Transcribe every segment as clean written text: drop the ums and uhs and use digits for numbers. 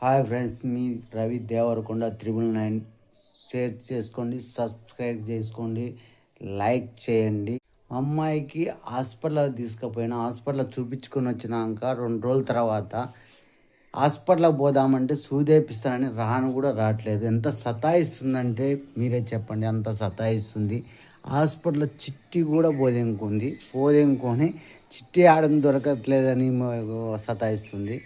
Hi friends, మీ Ravi Devarakonda 999 share చేసుకోండి, subscribe చేసుకోండి, like చేయండి. అమ్మాయికి హాస్పిటల్ తీసుకుపోయినా హాస్పిటల్ చూపించుకొని వచ్చినాక 2 రోజుల తర్వాత హాస్పిటల్కి పోదామంటే సూదేపిస్తానని రాను కూడా రావట్లేదు. ఎంత సతాయిస్తుందంటే మీరే చెప్పండి, అంత సతాయిస్తుంది. హాస్పిటల్లో చిట్టి కూడా పోదేంకొని చిట్టి ఆడని దొరకట్లేదని సతాయిస్తుంది.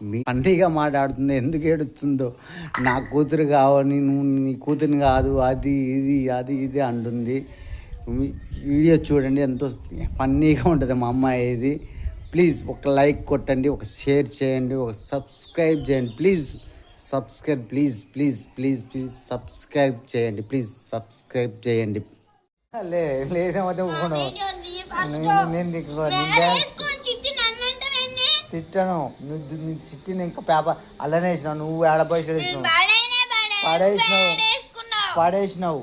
మీ పండిగా మాట్లాడుతుంది, ఎందుకు ఏడుస్తుందో. నా కూతురు కావని, నువ్వు నీ కూతురిని కాదు, అది ఇది అంటుంది. వీడియో చూడండి, ఎంతో ఫన్నీగా ఉంటుంది మా అమ్మాయి. ఇది ప్లీజ్ ఒక లైక్ కొట్టండి, ఒక షేర్ చేయండి, ఒక సబ్స్క్రైబ్ చేయండి. ప్లీజ్ సబ్స్క్రైబ్ చేయండి. ప్లీజ్ సబ్స్క్రైబ్ చేయండి. లేదేమో నేను తిట్టను. నీ చిట్టిని ఇంకా పేపర్ అల్లనే వేసినావు. నువ్వు ఆడపోయేసినావు, పడేసినావు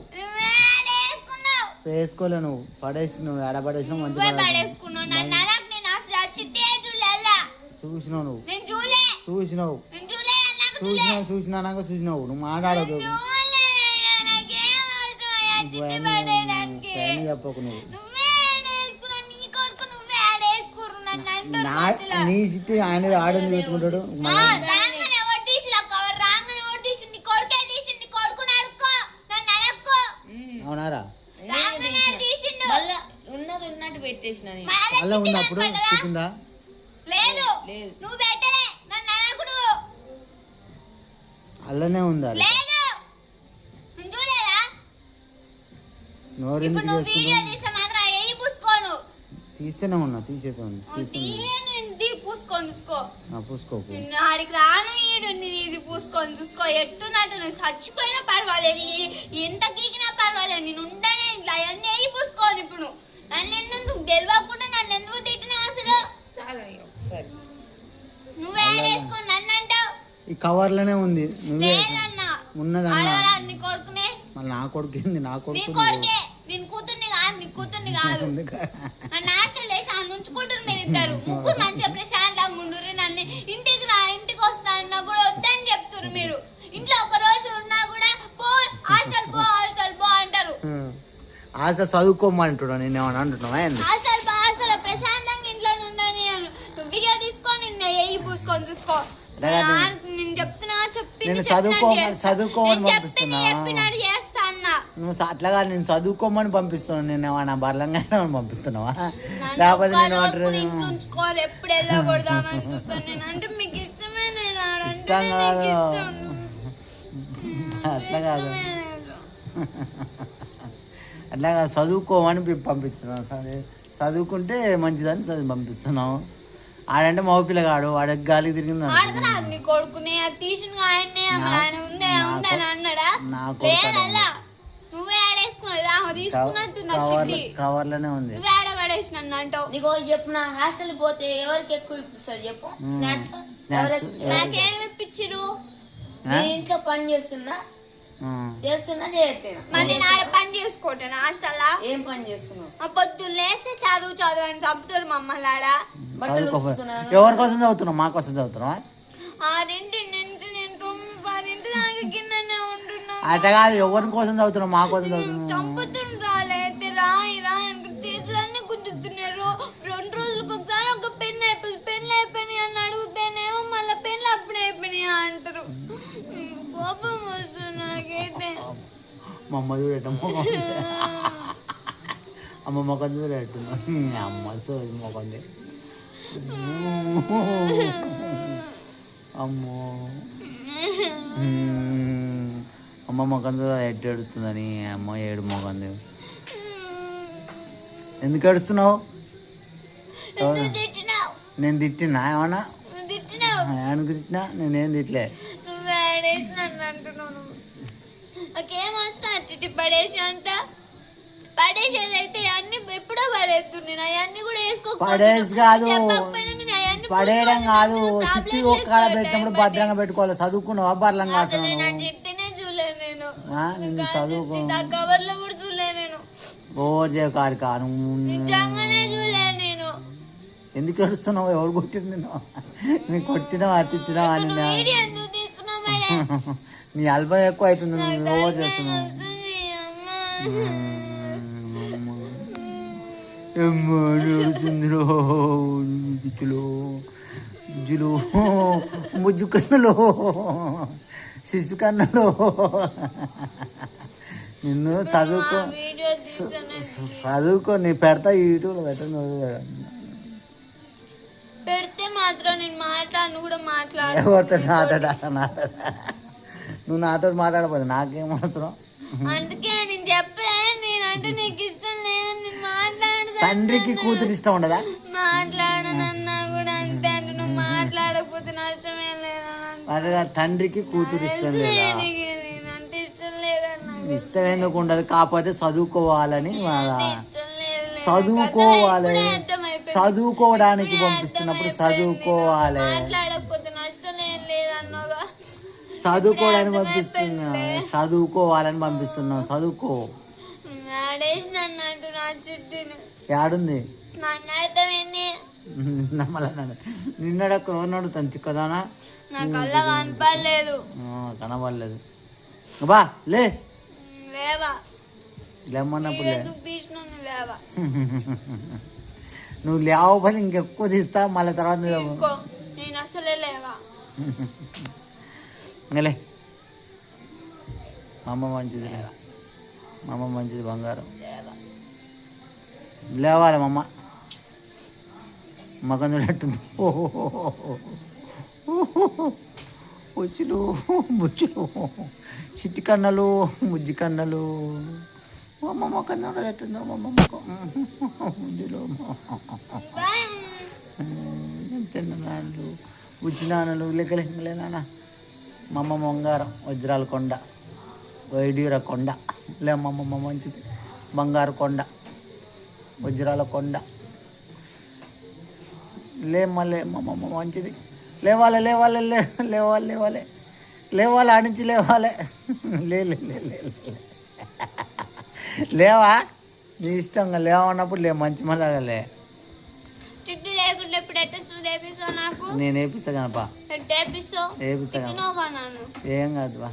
వేసుకోలే. నువ్వు పడేసినావు, ఆడపడేసినావు. మంచిగా చూసినావు, నువ్వు చూసినావు. నువ్వు మాట్లాడదు చెప్పకు. నువ్వు నీ సిట్టి ఆయన ఆడని పెట్టుకుంటాడు. అవునారా? అలా ఉన్నప్పుడు తిట్టిందా? అల్లనే ఉందా? నోరెందుకు తీస్తేనే ఉన్నా, తీసేది పూసుకోకు. ఆడికి రాను ఈడు ఇది పూసుకొని చూసుకో. ఎట్టున్నట్టు నువ్వు చచ్చిపోయినా పర్వాలేదు, ఎంత గీకినా పర్వాలేదు, నేను ఉండనే ఇట్లా అవన్నీ వేయి పూసుకోను. ఇప్పుడు నన్ను నువ్వు గెలవకుండా నన్ను ఎందుకు తిట్టినా అసలు? నువ్వే వేసుకో నన్ను అంటావు. ఈ కవర్ లోనే ఉంది. ఉన్నదన్నా నీ కొడుకునే. మళ్ళీ నా కొడుకుంది. నా కొడుకు నేను కూతుర్ని కాదు, నీ కూతుర్ని కాదు. నన్ను హాస్టల్ వేసి ఉంచుకుంటారు మీరు ఇద్దరు ముగ్గురు. మంచిగా ప్రశాంతంగా ఉండుర్రి. నన్ను ఇంటికి వస్తా అన్నా కూడా వద్దని చెప్తారు మీరు. ఇంట్లో ఒక రోజు ఉన్నా కూడా పో హాస్టల్ పో అంటారు. హాస్టల్ చదువుకోమంటున్నా. నేను ఏమన్నా అంటున్నావా? హాస్టల్ ప్రశాంతంగా ఇంట్లో ఉండని. నువ్వు వీడియో తీసుకొని నిన్న ఎయ్యి పూసుకొని చూసుకో. నేను చెప్తున్నా, చదువుకోమని పంపిస్తున్నా. చెప్పినాడు చేస్తా అన్నా. నువ్వు అట్లా కాదు, నేను చదువుకోమని పంపిస్తున్నావు. నేను ఏమన్నా బర్లంగా పంపిస్తున్నావా? లేకపోతే నేను ఉంచుకోవాలి, ఎప్పుడు వెళ్ళకూడదామని చూస్తాను నేను. అంటే మీకు ఇష్టమే లేదా? ఇష్టం కాదు, అట్లా కాదు, అట్లా కాదు. చదువుకోమని పంపిస్తున్నావు. చదువుకుంటే మంచిదని చదివి పంపిస్తున్నావు. ఆడంటే మగ పిల్లగాడు, వాడికి గాలికి తిరిగింది. కొడుకునే నువ్వే కవర్లోనే ఉంది. నీకు చెప్పు, నా హాస్టల్ పోతే ఎవరికి ఎక్కువ ఇప్పిస్తారు చెప్పు? నాకేమి ఇప్పించిరు? ఇంట్లో పని చేస్తున్నా చేయట్లేదు. మళ్ళీ నాడ పని చేసుకోవటం హాస్టల్. ఏం పని చేస్తున్నావు? పొద్దున్న లేస్తే చదువు అని చంపుతారు మమ్మల్ని ఆడ. ఎవరి కోసం చదువుతున్నావు? మా కోసం చదువుతున్నావా? అట్లా కాదు, ఎవరి కోసం చదువుతున్నావు? మా కోసం చదువుతున్నావు. చంపుతుండ్రాలే రాయి చేతులన్నీ గుంజుతున్నారు. 2 రోజులకు ఒకసారి ఒక పెన్ను అయిపోయినాయి అని అడుగుతేనేమో మళ్ళీ పెన్నులు అప్పుడే అయిపోయినాయి అంటారు. కోపం వస్తుంది నాకైతే. మా అమ్మ చూడటం, అమ్మ మొఖం చూడట్టున్నా. అమ్మ మొఖంది. అమ్మో, అమ్మ మొఖం చూడ ఎట్టు ఎడుతుందని. అమ్మ ఏడు మొఖంది. ఎందుకు ఏడుస్తున్నావు? నేను తిట్టినా ఏమన్నా? ఎందుకు తిట్టినా? నేనేం తిట్టలే. చిట్టి పడేసి అంతా పడేసేది అయితే అన్ని ఎప్పుడో పడేస్తుంది. అవన్నీ కూడా పడేసి కాదు, పడేయడం కాదు. చిట్టి ఒక్కడ పెట్టినప్పుడు భద్రంగా పెట్టుకోవాలి. చదువుకున్నావా? బర్లంగా చిట్టినే చూడలేదు నేను. చదువుకో, కవర్ లో కూడా చూడలేదు నేను. ఓవర్ చేయకారు కాను. నిజంగానే చూడలేదు నేను. ఎందుకు ఏడుస్తున్నావు? ఎవరు కొట్టిరు నేను? నేను కొట్టినావా తిట్టినావా? వీడియో ఎందుకు నీ అల్బం ఎక్కువ అవుతుంది, నాకు నువ్వు ఓవర్ తలకాయ చేస్తున్నావు. నొస్తుంది, అమ్మా. అమ్మా నడుతుందిరో జులు జులు ముజ్జు కన్నులో శిశు కన్నులో. నిన్ను చదువుకో వీడియో తీసాను, చదువుకో, నీ పెడతా యూట్యూబ్లో పెట్టను. పెడితే మాత్రం నేను మాట్లాడను కూడా ఎవరితో నాతోడా నువ్వు నాతో మాట్లాడపోదు నాకేం అవసరం. అందుకే నేను చెప్పలే, నేనంటే నీకు ఇష్టం లేదని నేను మాట్లాడదా. తండ్రికి కూతురు ఇష్టం ఉండదా? మాట్లాడనన్నా కూడా అంతే అంటే నువ్వు మాట్లాడకపోతే నష్టమే లేదా. తండ్రికి కూతురు ఇష్టం లేదా? నేనంటే ఇష్టం లేదన్నా. ఇష్టం ఎందుకు ఉండదు, కాకపోతే చదువుకోవాలని ఇష్టం లేదు. చదువుకోవాలి, చదువుకోవడానికి పంపిస్తున్నప్పుడు చదువుకోవాలి, మాట్లాడకపోతే నష్టం ఏం లేదన్నాగా. చదువుకోవడానికి పంపిస్తున్నా, చదువుకోవాలని పంపిస్తున్నావు, చదువుకో. ఆడేసి అన్నట్టు నా చిట్టిని యాడుంది నన్ను అర్థమైంది. నిన్నడకు ఎవరినాడు తంచి కదానా, నా కళ్ళ కనపడలేదు. కనబడలేదు. బా లే, లేవా లేమన్నప్పుడు ఎందుకు తీసినాను, లేవా. నువ్వు లేవకపోతే ఇంకెక్కువ తీస్తా మళ్ళీ తర్వాత తీసుకో, నేను అసలే లేవా. ఇంకలే, మా అమ్మ మంచిది, మా అమ్మ మంచిది బంగారం. లేవాలి మా అమ్మ, మగం చూడట్టుంది. వచ్చులు ముచ్చులు చిట్టి కన్నలు ముజ్జి కన్నలు. అమ్మ మొక్కం చూడట్టుంది, అమ్మ మొక్కం ముజ్జులు చిన్ననాన్నలు ఉచ్చినాన్నలు లెక్కలే నాన్న. మా అమ్మ బంగారం, వజ్రాల కొండ, వైడ్యూర కొండ. లే మా అమ్మమ్మ మంచిది, బంగారు కొండ, వజ్రాల కొండ. లేమ్మలే మా అమ్మమ్మ మంచిది. లేవాలి లేవాలి లేవాలి లేవాలి లేవాలి ఆడించి లేవాలి. లేవా, నీ ఇష్టంగా లేవన్నప్పుడు లే, మంచి మళ్ళాగలే. చిట్టు లేకుండా ఇప్పుడు ఎట్ట సూదేపిస్తావు నాకు? నేను వేపిస్తా కనపా, ఎట్టేపిస్తావు? వేపిస్తా తిట్టినావుగా నన్ను. ఏం కాదు బా.